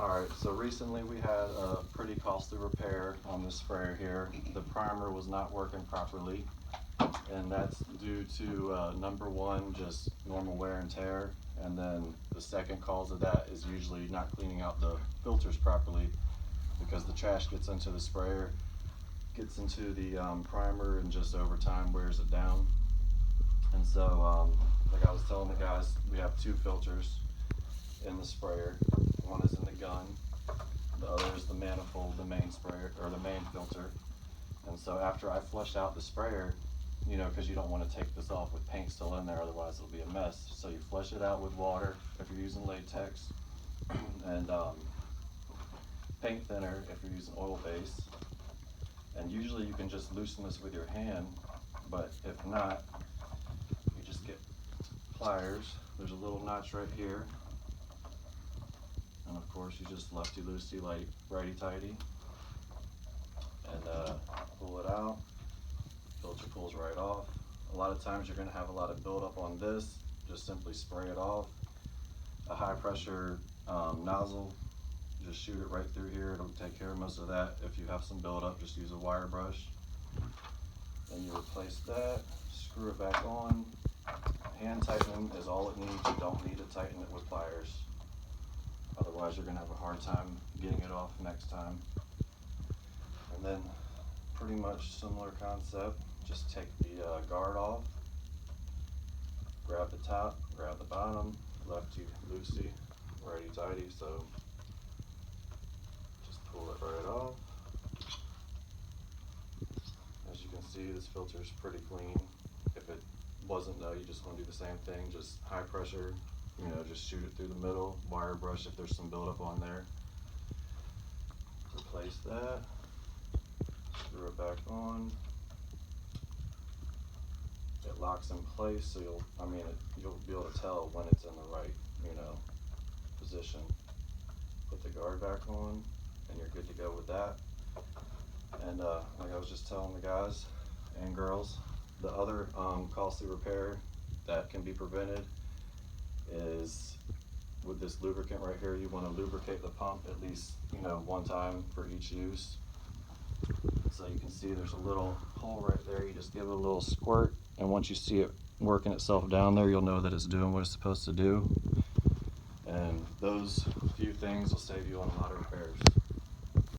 Alright, so recently we had a pretty costly repair on this sprayer here. The primer was not working properly, and that's due to number one, just normal wear and tear, and then the second cause of that is usually not cleaning out the filters properly, because the trash gets into the sprayer, gets into the primer, and just over time wears it down. And so like I was telling the guys, we have two filters in the sprayer. One is in the gun, the other is the manifold, the main sprayer, or the main filter. And so after I flush out the sprayer, you know, because you don't want to take this off with paint still in there, otherwise it'll be a mess. So you flush it out with water if you're using latex, and paint thinner if you're using oil base. And usually you can just loosen this with your hand, but if not, you just get pliers. There's a little notch right here. And of course you just lefty-loosey, like righty-tighty, and pull it out. Filter pulls right off. A lot of times you're going to have a lot of buildup on this. Just simply spray it off. A high pressure nozzle, just shoot it right through here. It'll take care of most of that. If you have some buildup, just use a wire brush. Then you replace that, screw it back on. Hand tightening is all it needs. You don't need to tighten it with pliers. Otherwise you're going to have a hard time getting it off next time. And then pretty much similar concept, just take the guard off, grab the top, grab the bottom, lefty-loosey, righty-tighty, so just pull it right off. As you can see, this filter is pretty clean. If it wasn't though, you just want to do the same thing, just high pressure, you know, just shoot it through the middle, wire brush if there's some buildup on there. Replace that, screw it back on. It locks in place, so you'll be able to tell when it's in the right, you know, position. Put the guard back on, and you're good to go with that. And like I was just telling the guys and girls, the other costly repair that can be prevented is with this lubricant right here. You want to lubricate the pump at least, you know, one time for each use. So you can see there's a little hole right there. You just give it a little squirt, and once you see it working itself down there, you'll know that it's doing what it's supposed to do. And those few things will save you on a lot of repairs.